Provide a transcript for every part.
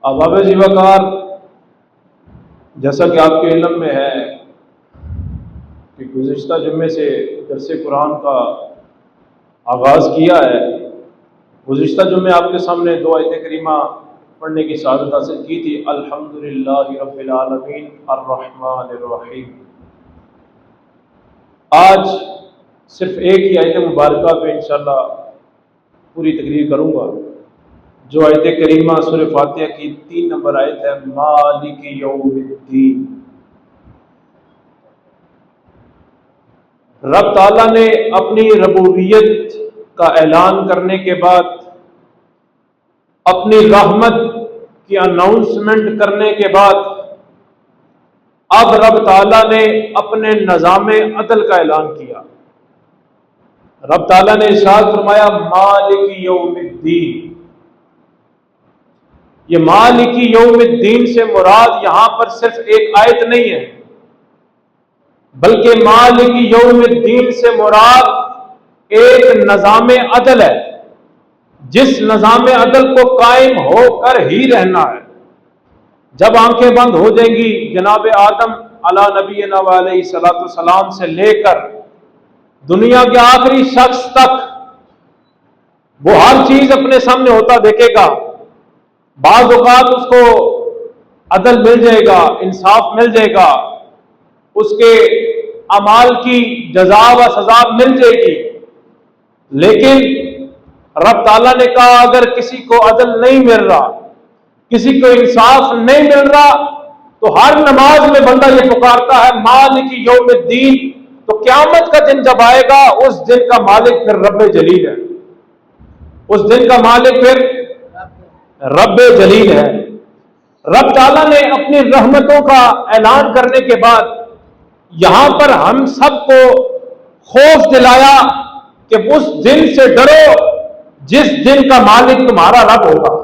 احباب ذی وقار، جیسا کہ آپ کے علم میں ہے کہ گزشتہ جمعے سے درس قرآن کا آغاز کیا ہے۔ گزشتہ جمعے آپ کے سامنے دو آیت کریمہ پڑھنے کی سعادت حاصل کی تھی، الحمدللہ رب العالمین الرحمن الرحیم۔ آج صرف ایک ہی آیت مبارکہ پہ انشاءاللہ پوری تقریر کروں گا، جو آیت کریمہ سورہ فاتحہ کی 3 نمبر آیت ہے، مالک یوم الدین۔ رب تعالیٰ نے اپنی ربوبیت کا اعلان کرنے کے بعد، اپنی رحمت کی اناؤنسمنٹ کرنے کے بعد، اب رب تعالیٰ نے اپنے نظام عدل کا اعلان کیا۔ رب تعالیٰ نے ارشاد فرمایا مالک یوم الدین۔ یہ مالک یوم الدین سے مراد یہاں پر صرف ایک آیت نہیں ہے، بلکہ مالک یوم الدین سے مراد ایک نظام عدل ہے، جس نظام عدل کو قائم ہو کر ہی رہنا ہے۔ جب آنکھیں بند ہو جائیں گی، جناب آدم علی نبینا علیہ الصلوۃ والسلام سے لے کر دنیا کے آخری شخص تک، وہ ہر چیز اپنے سامنے ہوتا دیکھے گا۔ بعض اوقات اس کو عدل مل جائے گا، انصاف مل جائے گا، اس کے اعمال کی جزا و سزا مل جائے گی، لیکن رب تعالیٰ نے کہا اگر کسی کو عدل نہیں مل رہا، کسی کو انصاف نہیں مل رہا، تو ہر نماز میں بندہ یہ پکارتا ہے مالک یوم الدین، تو قیامت کا دن جب آئے گا، اس دن کا مالک پھر رب جلیل ہے، اس دن کا مالک پھر رب جلیل ہے۔ رب تعالیٰ نے اپنی رحمتوں کا اعلان کرنے کے بعد یہاں پر ہم سب کو خوف دلایا کہ اس دن سے ڈرو جس دن کا مالک تمہارا رب ہوگا۔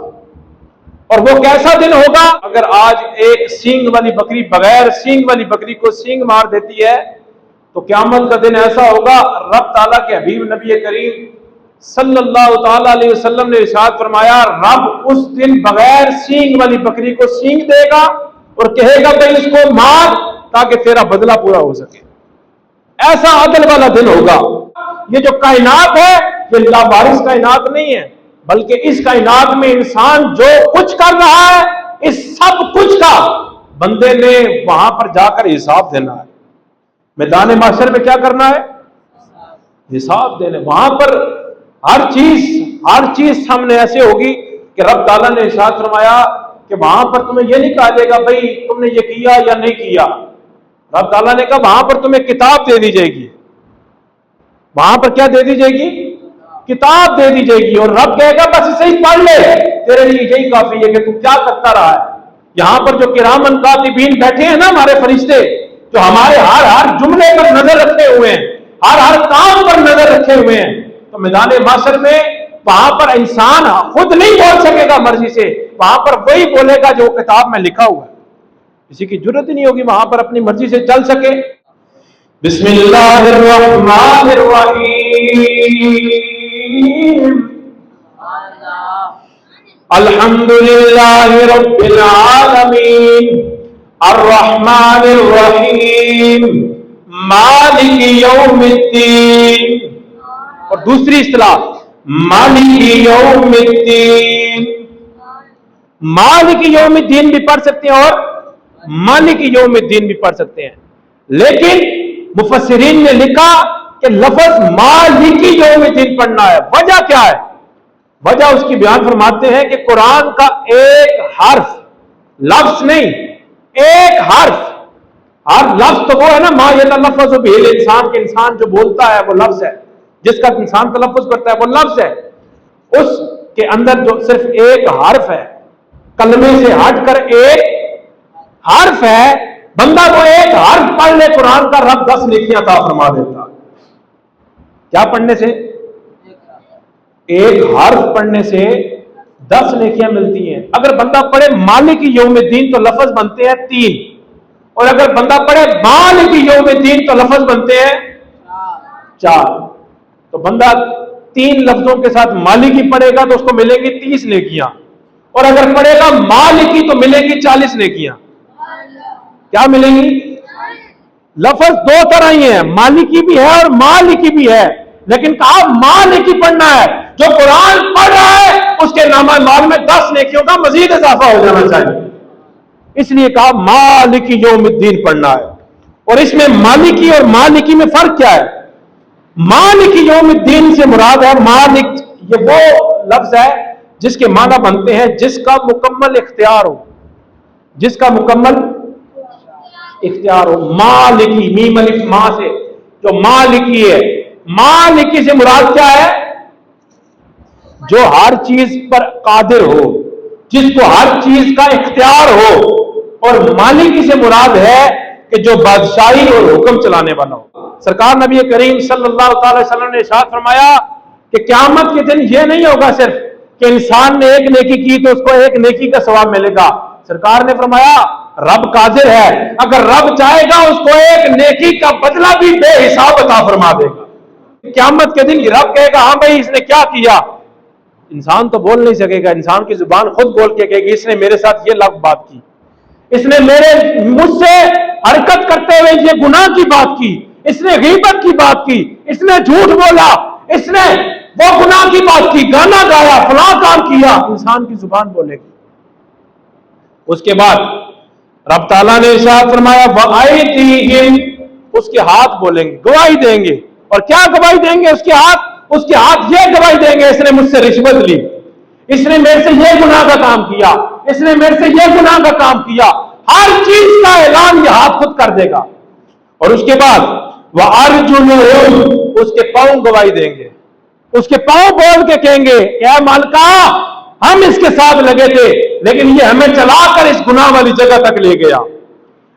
اور وہ کیسا دن ہوگا؟ اگر آج ایک سینگ والی بکری بغیر سینگ والی بکری کو سینگ مار دیتی ہے، تو قیامت کا دن ایسا ہوگا، رب تعالیٰ کے حبیب نبی کریم صلی اللہ تعالیٰ علیہ وسلم نے ارشاد فرمایا رب اس دن بغیر سینگ والی بکری کو سینگ دے گا اور کہے گا کہ اس کو مار تاکہ تیرا بدلہ پورا ہو سکے۔ ایسا عدل والا دن ہوگا۔ یہ جو کائنات ہے یہ لاوارث کائنات نہیں ہے، بلکہ اس کائنات میں انسان جو کچھ کر رہا ہے، اس سب کچھ کا بندے نے وہاں پر جا کر حساب دینا ہے۔ میدان محشر میں کیا کرنا ہے؟ حساب دینے۔ وہاں پر ہر چیز سامنے ایسے ہوگی کہ رب تعالیٰ نے ارشاد فرمایا کہ وہاں پر تمہیں یہ نہیں کہا جائے گا بھائی تم نے یہ کیا یا نہیں کیا۔ رب تعالیٰ نے کہا وہاں پر تمہیں کتاب دے دی جائے گی۔ وہاں پر کیا دے دی جائے گی؟ کتاب دے دی جائے گی، اور رب کہے گا بس اسے ہی پڑھ لے، تیرے لیے یہی کافی ہے کہ تم کیا کرتا رہا ہے۔ یہاں پر جو کرامن کاتبین بیٹھے ہیں نا، ہمارے فرشتے، جو ہمارے ہر جملے پر نظر رکھے ہوئے ہیں، ہر کام پر نظر رکھے ہوئے ہیں، تو میدان محشر میں وہاں پر انسان خود نہیں بول سکے گا مرضی سے، وہاں پر وہی بولے گا جو کتاب میں لکھا ہوا ہے۔ کسی کی جرت ہی نہیں ہوگی وہاں پر اپنی مرضی سے چل سکے۔ بسم اللہ الرحمن الرحیم، الحمدللہ رب العالمین الرحمن الرحیم مالک یوم الدین۔ اور دوسری اصطلاح مالک یوم الدین، مالک یوم الدین بھی پڑھ سکتے ہیں اور مالک یوم الدین بھی پڑھ سکتے ہیں، لیکن مفسرین نے لکھا کہ لفظ مالک یوم الدین پڑھنا ہے۔ وجہ کیا ہے؟ وجہ اس کی بیان فرماتے ہیں کہ قرآن کا ایک حرف، لفظ نہیں، ایک حرف، ہر لفظ تو وہ ہے نا ما یتلفظ بہ الانسان، کہ انسان جو بولتا ہے وہ لفظ ہے، جس کا انسان تلفظ کرتا ہے وہ لفظ ہے۔ اس کے اندر جو صرف ایک حرف ہے، کلمے سے ہٹ کر ایک حرف ہے، بندہ کو ایک حرف پڑھ لے قرآن کا، رب 10 نیکیاں عطا فرما دیتا۔ کیا پڑھنے سے؟ ایک حرف پڑھنے سے 10 نیکیاں ملتی ہیں۔ اگر بندہ پڑھے مالک یوم الدین تو لفظ بنتے ہیں 3، اور اگر بندہ پڑھے مالک یوم الدین تو لفظ بنتے ہیں 4۔ تو بندہ 3 لفظوں کے ساتھ مالک ہی پڑھے گا تو اس کو ملیں گی 30 نیکیاں، اور اگر پڑھے گا مالکی تو ملے گی 40 نیکیاں. کیا ملیں گی؟ لفظ دو طرح ہی ہیں، مالکی بھی ہے اور مالکی بھی ہے، لیکن کہا مالکی پڑھنا ہے. جو قرآن پڑھ رہا ہے اس کے نامہ مال میں 10 نیکیوں کا مزید اضافہ ہو جانا چاہیے. اس لیے کہا مالکی یوم الدین پڑھنا ہے. اور اس میں مالکی اور مالکی میں فرق کیا ہے؟ مالکی یوم الدین سے مراد ہے مالک، یہ وہ لفظ ہے جس کے معنی بنتے ہیں جس کا مکمل اختیار ہو، جس کا مکمل اختیار ہو. مالکی میم الف ما سے جو مالکی ہے، مالکی سے مراد کیا ہے؟ جو ہر چیز پر قادر ہو، جس کو ہر چیز کا اختیار ہو. اور مالکی سے مراد ہے کہ جو بادشاہی اور حکم چلانے والا ہو. سرکار نبی کریم صلی اللہ تعالی وسلم نے ارشاد فرمایا کہ قیامت کے دن یہ نہیں ہوگا صرف کہ انسان نے ایک نیکی کی تو اس کو ایک نیکی کا ثواب ملے گا. سرکار نے فرمایا رب قادر ہے، اگر رب چاہے گا اس کو ایک نیکی کا بدلہ بھی بے حساب عطا فرما دے گا. قیامت کے دن رب کہے گا ہاں بھائی اس نے کیا کیا. انسان تو بول نہیں سکے گا، انسان کی زبان خود بول کے کہے گی اس نے میرے ساتھ یہ لفظ بات کی، اس نے مجھ سے حرکت کرتے ہوئے یہ گناہ کی بات کی، اس نے غیبت کی بات کی، اس نے جھوٹ بولا، اس نے وہ گناہ کی بات کی، گانا گایا، فلاں کام کیا. انسان کی زبان بولے گی. اس کے بعد رب تعالیٰ نے ارشاد فرمایا وَأَيْدِيهِمْ، اس کے ہاتھ بولیں گے، گواہی دیں گے. اور کیا گواہی دیں گے؟ اس کے ہاتھ یہ گواہی دیں گے اس نے مجھ سے رشوت لی، اس نے میرے سے یہ گناہ کا کام کیا، اس نے میرے سے یہ گناہ کا کام کیا. ہر چیز کا اعلان یہ ہاتھ خود کر دے گا. اور اس کے بعد وَأَرْجُلُهُمْ، اس کے پاؤں گواہی دیں گے، اس کے پاؤں بول کے کہیں گے اے مالکا ہم اس کے ساتھ لگے تھے لیکن یہ ہمیں چلا کر اس گناہ والی جگہ تک لے گیا،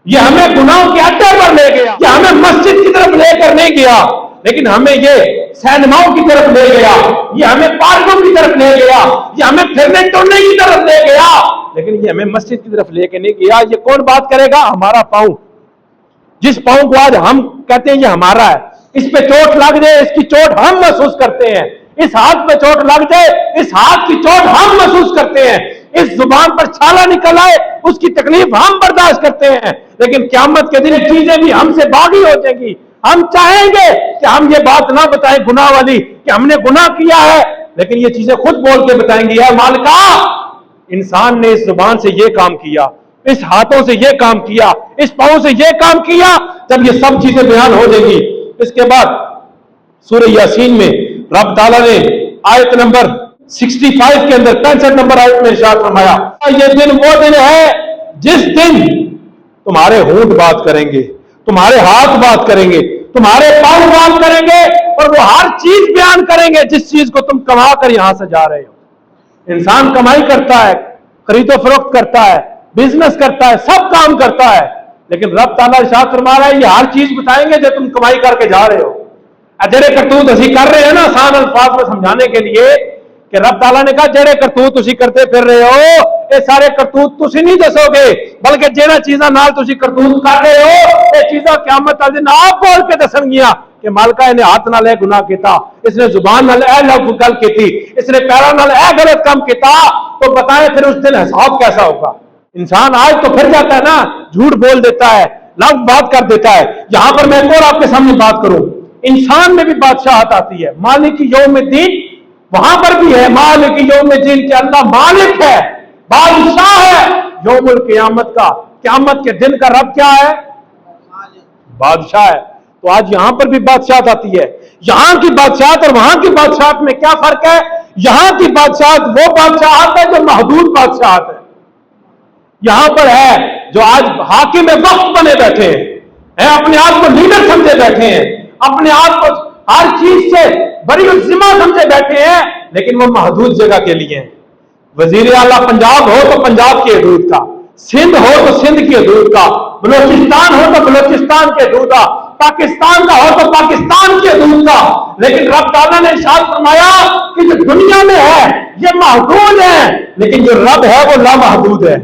یہ ہمیں گناہوں کے اڈے پر لے گیا، یہ ہمیں مسجد کی طرف لے کر نہیں گیا لیکن ہمیں یہ سینماؤں کی طرف لے گیا، یہ ہمیں پارکوں کی طرف لے گیا، یہ ہمیں پھرنے ٹورنے کی طرف لے گیا لیکن یہ ہمیں مسجد کی طرف لے کے نہیں گیا. یہ کون بات کرے گا؟ ہمارا پاؤں. جس پاؤں کو آج ہم کہتے ہیں یہ ہمارا ہے، اس پہ چوٹ لگ جائے اس کی چوٹ ہم محسوس کرتے ہیں، اس ہاتھ پہ چوٹ لگ جائے اس ہاتھ کی چوٹ ہم محسوس کرتے ہیں، اس زبان پر چھالا نکل آئے اس کی تکلیف ہم برداشت کرتے ہیں. لیکن قیامت کے دن چیزیں بھی ہم سے باغی ہو جائیں گی. ہم چاہیں گے کہ ہم یہ بات نہ بتائیں گناہ والی کہ ہم نے گناہ کیا ہے، لیکن یہ چیزیں خود بول کے بتائیں گی اے مالکا انسان نے اس زبان سے یہ کام کیا، اس ہاتھوں سے یہ کام کیا، اس پاؤں سے یہ کام کیا. جب یہ سب چیزیں بیان ہو جائیں گی اس کے بعد سورہ یاسین میں رب تعالیٰ نے آیت نمبر 65 کے اندر 65 نمبر آیت میں ارشاد فرمایا یہ دن وہ دن ہے جس دن تمہارے ہونٹ بات کریں گے، تمہارے ہاتھ بات کریں گے، تمہارے پاؤں بات کریں گے اور وہ ہر چیز بیان کریں گے جس چیز کو تم کما کر یہاں سے جا رہے ہو. انسان کمائی کرتا ہے، خرید و فروخت کرتا ہے، بزنس کرتا ہے، سب کام کرتا ہے، لیکن رب تعالیٰ ارشاد فرما رہا ہے یہ ہر چیز بتائیں گے جو تم کمائی کر کے جا رہے ہو. جڑے کرتوت اسی کر رہے ہیں نا آسان الفاظ میں سمجھانے کے لیے کہ رب تعالیٰ نے کہا جڑے کرتوت اسی کرتے پھر رہے ہو یہ سارے کرتوت تسی نہیں دسو گے بلکہ جہاں چیزاں نال تسی کرتوت کر رہے ہو یہ چیزاں قیامت والے دن آپ بول کے دسن گیا کہ مالکا نے ہاتھ نال گناہ کیتا، اس نے زبان نال لفظ گل کیتی، اس نے پیروں نال غلط کام کیتا. تو بتائیں پھر اس دن حساب کیسا ہوگا. انسان آج تو پھر جاتا ہے نا، جھوٹ بول دیتا ہے، لفظ بات کر دیتا ہے. یہاں پر میں اور آپ کے سامنے بات کروں، انسان میں بھی بادشاہت آتی ہے. مالک یوم الدین وہاں پر بھی ہے، مالک یوم الدین کہ اللہ مالک ہے، بادشاہ ہے یوم القیامت کا. قیامت کے دن کا رب کیا ہے؟ بادشاہ ہے. تو آج یہاں پر بھی بادشاہت آتی ہے. یہاں کی بادشاہت اور وہاں کی بادشاہت میں کیا فرق ہے؟ یہاں کی بادشاہت وہ بادشاہت ہے جو محدود بادشاہت ہے. یہاں پر ہے جو آج حاکم وقت بنے بیٹھے ہیں، اپنے آپ کو لیڈر سمجھے بیٹھے ہیں، اپنے آپ کو ہر چیز سے بڑی ذمہ سمجھے بیٹھے ہیں، لیکن وہ محدود جگہ کے لیے ہیں. وزیر اعلیٰ پنجاب ہو تو پنجاب کی حدود کا، سندھ ہو تو سندھ کی حدود کا، بلوچستان ہو تو بلوچستان کی حدود کا، پاکستان کا ہو تو پاکستان کی حدود کا. لیکن رب تعالیٰ نے ارشاد فرمایا کہ جو دنیا میں ہے یہ محدود ہے لیکن جو رب ہے وہ لامحدود ہے.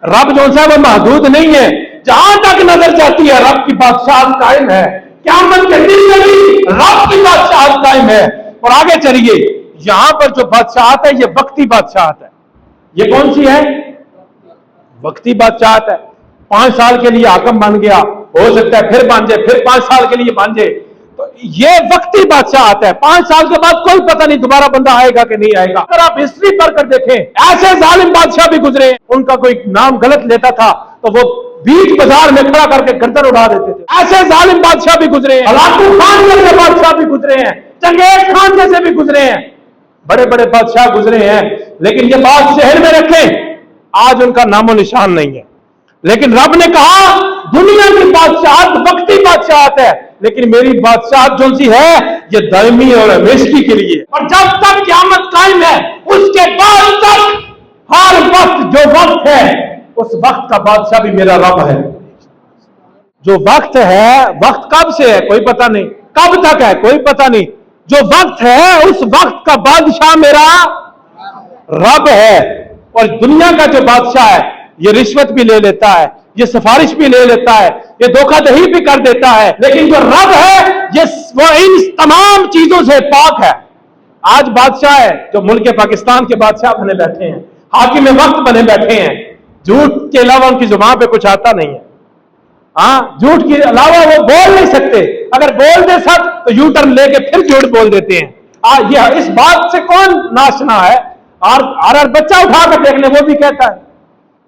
رب جو ہے وہ محدود نہیں ہے، جہاں تک نظر جاتی ہے رب کی بادشاہت قائم ہے. قیامت کے دن میں بھی رب کی بادشاہت قائم ہے. اور آگے چلیے، یہاں پر جو بادشاہت ہے یہ وقتی بادشاہت ہے. یہ کون سی ہے؟ وقتی بادشاہت ہے. 5 سال کے لیے حاکم بن گیا، ہو سکتا ہے پھر بن جائے، پھر 5 سال کے لیے بن جائے. تو یہ وقتی بادشاہت ہے. 5 سال کے بعد کوئی پتہ نہیں دوبارہ بندہ آئے گا کہ نہیں آئے گا. اگر آپ ہسٹری پڑھ کر دیکھیں، ایسے ظالم بادشاہ بھی گزرے ہیں. ان کا کوئی نام غلط لیتا تھا تو وہ بیچ بازار میں کھڑا کر کے گردن اڑا دیتے تھے. ایسے ظالم بادشاہ بھی گزرے ہیں. ہلاکو خان جیسے بادشاہ بھی گزرے ہیں. چنگیز خان جیسے بھی گزرے ہیں. بڑے بڑے بادشاہ گزرے ہیں. لیکن یہ بات ذہن میں رکھیں، آج ان کا نام و نشان نہیں ہے. لیکن رب نے کہا دنیا کی بادشاہت وقتی بادشاہت ہے، لیکن میری بادشاہت جو سی ہے یہ دائمی اور ہمیشگی کے لیے. اور جب تک قیامت قائم ہے اس کے بعد تک ہر وقت جو وقت ہے اس وقت کا بادشاہ بھی میرا رب ہے. جو وقت ہے، وقت کب سے ہے کوئی پتہ نہیں، کب تک ہے کوئی پتہ نہیں. جو وقت ہے اس وقت کا بادشاہ میرا رب ہے. اور دنیا کا جو بادشاہ ہے یہ رشوت بھی لے لیتا ہے، یہ سفارش بھی لے لیتا ہے، یہ دھوکہ دہی بھی کر دیتا ہے. لیکن جو رب ہے وہ ان تمام چیزوں سے پاک ہے. آج بادشاہ ہے جو ملک پاکستان کے بادشاہ بنے بیٹھے ہیں، حاکم وقت بنے بیٹھے ہیں. جھوٹ کے علاوہ ان کی زبان پہ کچھ آتا نہیں ہے. ہاں، جھوٹ کے علاوہ وہ بول نہیں سکتے. اگر بول دے سب تو یو ٹرن لے کے پھر جھوٹ بول دیتے ہیں. یہ اس بات سے کون ناشنا ہے؟ ہر بچہ اٹھا کر دیکھ لے وہ بھی کہتا ہے،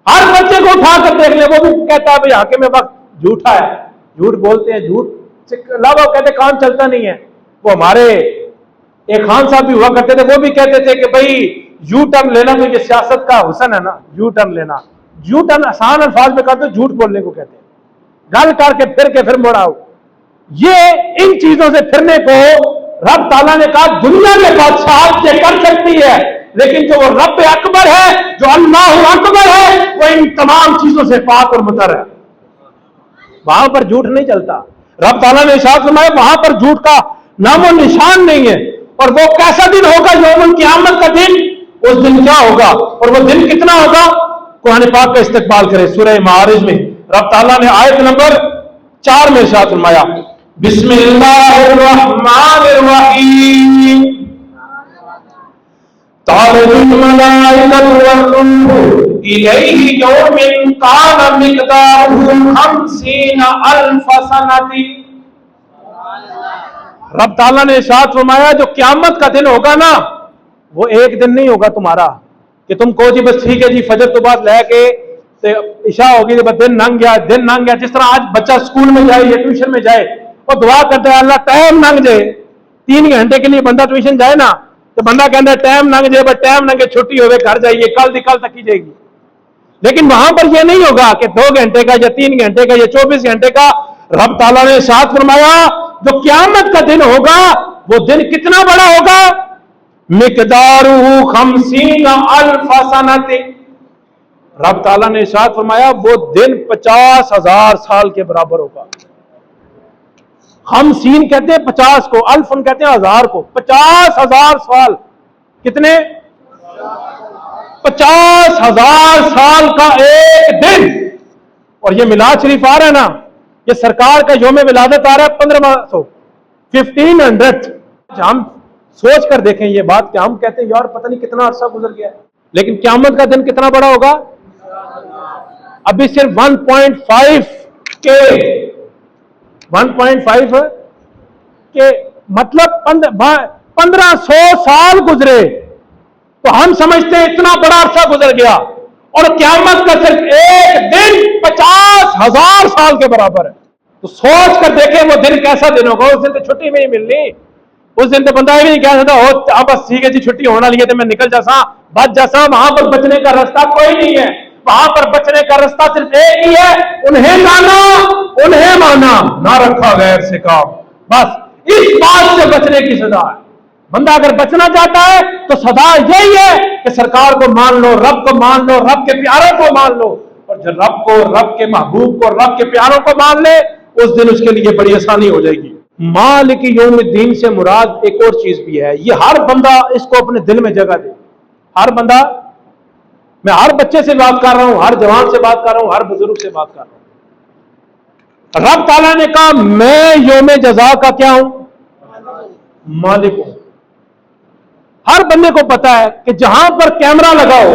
ہر بچے کو اٹھا کر دیکھ لے وہ بھی کہتا ہے بھئی حاکم وقت جھوٹا ہے. جھوٹ بولتے ہیں، جھوٹ سے علاوہ کہتے کام چلتا نہیں ہے. وہ ہمارے ایک خان صاحب بھی ہوا کرتے تھے، وہ بھی کہتے تھے کہ بھئی یو ٹرن لینا تو یہ سیاست کا حسن ہے نا. یو ٹرن لینا، یو ٹرن آسان الفاظ میں کہتے ہیں، جھوٹ بولنے کو کہتے ہیں. گل کر کے پھر مڑاؤ. یہ ان چیزوں سے پھرنے کو رب تعالیٰ نے کہا دنیا کے بادشاہت یہ کر سکتی ہے، لیکن جو وہ رب اکبر ہے، جو اللہ اکبر ہے، وہ ان تمام چیزوں سے پاک اور مطہر ہے. وہاں پر جھوٹ نہیں چلتا. رب تعالیٰ نے ارشاد فرمایا وہاں پر جھوٹ کا نام و نشان نہیں ہے. اور وہ کیسا دن ہوگا یوم القیامت کا دن؟ اس دن کیا ہوگا اور وہ دن کتنا ہوگا؟ قرآن پاک کا استقبال کرے. سورہ معارج میں رب تعالیٰ نے آیت نمبر 4 میں ارشاد فرمایا بسم اللہ الرحمن الرحیم تعرج الملائکۃ والروح الیہ یوم کان مقدارہ 50,000 سنۃ. رب تعالیٰ نے ارشاد فرمایا جو قیامت کا دن ہوگا نا، وہ ایک دن نہیں ہوگا تمہارا کہ تم کو جی بس ٹھیک ہے جی فجر تو بعد لے کے عشاء ہوگی تو بس دن لنگ گیا. جس طرح آج بچہ اسکول میں جائے یا ٹیوشن میں جائے وہ دعا کرتا ہے اللہ ٹائم لنگ جائے. 3 گھنٹے کے لیے بندہ ٹیوشن جائے نا تو بندہ کہتا ہے ٹائم لنگ جائے، بس ٹائم لنگے چھٹی ہوئے گھر جائیے، کل تک کی جائے گی. لیکن وہاں پر یہ نہیں ہوگا کہ 2 گھنٹے کا یا 3 گھنٹے کا یا 24 گھنٹے کا. رب تعالیٰ نے ارشاد فرمایا جو قیامت کا دن ہوگا وہ دن کتنا بڑا ہوگا؟ مقدارہ 50,000 سنۃ. رب تعالیٰ نے ارشاد فرمایا وہ دن 50,000 سال کے برابر ہوگا. 50 کہتے ہیں 50 کو، الف کہتے ہیں 1000 کو. 50,000 سال کتنے؟ 50,000 سال کا ایک دن. اور یہ میلاد شریف آ رہا ہے نا، یہ سرکار کا یوم ولادت آ رہا ہے 1500. ہم سوچ کر دیکھیں یہ بات کہ ہم کہتے ہیں یار پتہ نہیں کتنا عرصہ گزر گیا ہے، لیکن قیامت کا دن کتنا بڑا ہوگا؟ ابھی صرف 1.5 کے مطلب 1500 سال گزرے تو ہم سمجھتے ہیں اتنا بڑا عرصہ گزر گیا، اور قیامت کا صرف ایک دن 50,000 سال کے برابر ہے. تو سوچ کر دیکھیں وہ دن کیسا دن ہوگا. اس دن تو چھٹی میں ہی ملنی، اس دن تو بندہ ہی نہیں کہہ سکتا بس ٹھیک ہے جی چھٹی ہونا لیے تو میں نکل جاسا بچ جاسا. وہاں پر بچنے کا راستہ کوئی نہیں ہے. وہاں پر بچنے کا راستہ صرف ایک ہی ہے، انہیں مانا انہیں مانا، نہ رکھا غیر سے کام. بس اس بات سے بچنے کی سزا ہے. بندہ اگر بچنا چاہتا ہے تو سزا یہی ہے کہ سرکار کو مان لو، رب کو مان لو، رب کے پیاروں کو مان لو. اور جو رب کو، رب کے محبوب کو، رب کے پیاروں کو مان لے اس دن اس کے لیے بڑی آسانی ہو جائے گی. مالک یوم الدین سے مراد ایک اور چیز بھی ہے. یہ ہر بندہ اس کو اپنے دل میں جگہ دے. ہر بندہ، میں ہر بچے سے بات کر رہا ہوں، ہر جوان سے بات کر رہا ہوں، ہر بزرگ سے بات کر رہا ہوں. رب تعالیٰ نے کہا میں یوم جزا کا کیا ہوں؟ مالک ہوں. ہر بندے کو پتا ہے کہ جہاں پر کیمرہ لگا ہو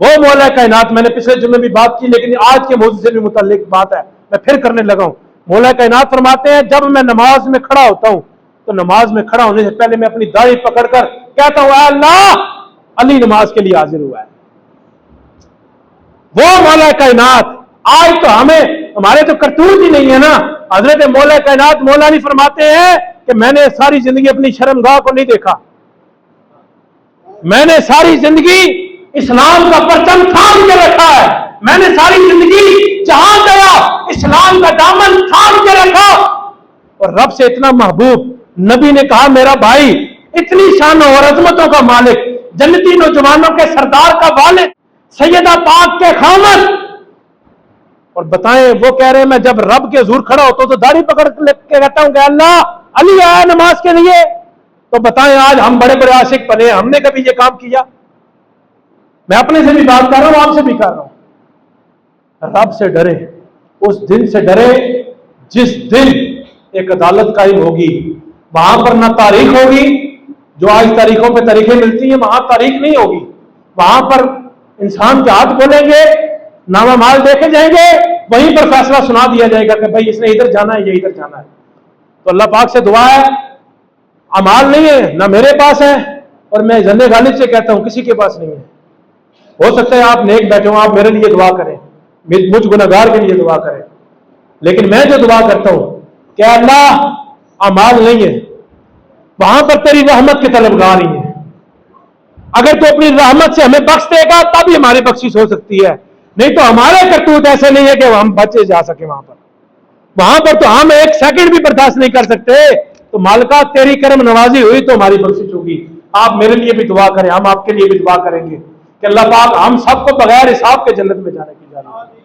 وہ مولا کائنات، میں نے پچھلے جمعے بھی بات کی لیکن آج کے موضوع سے بھی متعلق بات ہے، میں پھر کرنے لگا ہوں۔ مولا کائنات فرماتے ہیں جب میں نماز میں کھڑا ہوتا ہوں تو نماز میں کھڑا ہونے سے پہلے میں اپنی داڑھی پکڑ کر کہتا ہوں اے اللہ علی نماز کے لیے حاضر ہوا ہے۔ وہ مولا کائنات، آج تو ہمارے تو کرتوت ہی نہیں ہے نا۔ حضرت مولا کائنات مولا نہیں فرماتے ہیں کہ میں نے ساری زندگی اپنی شرمگاہ کو نہیں دیکھا، میں نے ساری زندگی اسلام کا پرچم تھام کے رکھا ہے، میں نے ساری زندگی جہاں گیا اسلام کا دامن تھام کے رکھا۔ اور رب سے اتنا محبوب نبی نے کہا میرا بھائی، اتنی شانوں اور عظمتوں کا مالک، جنتی نوجوانوں کے سردار کا والد، سیدہ پاک کے خامد، اور بتائیں وہ کہہ رہے ہیں میں جب رب کے حضور کھڑا ہوتا ہوں تو داڑھی پکڑ کے کہتا ہوں کہ اللہ علی آیا نماز کے لیے۔ تو بتائیں آج ہم بڑے بڑے عاشق بنے، ہم نے کبھی یہ کام کیا؟ میں اپنے سے بھی بات کر رہا ہوں، آپ سے بھی کر رہا ہوں۔ رب سے ڈرے، اس دن سے ڈرے جس دن ایک عدالت قائم ہوگی، وہاں پر نہ تاریخ ہوگی، جو آج تاریخوں پہ تاریخیں ملتی ہیں وہاں تاریخ نہیں ہوگی، وہاں پر انسان کے ہاتھ کھولیں گے، نامہ مال دیکھے جائیں گے، وہیں پر فیصلہ سنا دیا جائے گا کہ بھائی اس نے ادھر جانا ہے یا ادھر جانا ہے۔ تو اللہ پاک سے دعا ہے، اعمال نہیں ہے نہ میرے پاس ہے، اور میں زندے غالب سے کہتا ہوں کسی کے پاس نہیں ہے۔ ہو سکتا ہے آپ نیک بیٹھے ہوں، آپ میرے لیے دعا کریں، مجھ گناہگار کے لیے دعا کریں، لیکن میں جو دعا کرتا ہوں کہ اللہ اعمال نہیں ہے، وہاں پر تیری رحمت کے طلبگار ہی ہیں، اگر تو اپنی رحمت سے ہمیں بخش دے گا تب ہی ہماری بخشش ہو سکتی ہے، نہیں تو ہمارے کرتوت ایسے نہیں ہے کہ ہم بچے جا سکیں وہاں پر تو ہم ایک سیکنڈ بھی برداشت نہیں کر سکتے۔ تو مالکہ تیری کرم نوازی ہوئی تو ہماری بخشش ہوگی۔ آپ میرے لیے بھی دعا کریں، ہم آپ کے لیے بھی دعا کریں گے کہ اللہ پاک ہم سب کو بغیر حساب کے جنت میں جانے کی اجازت دے۔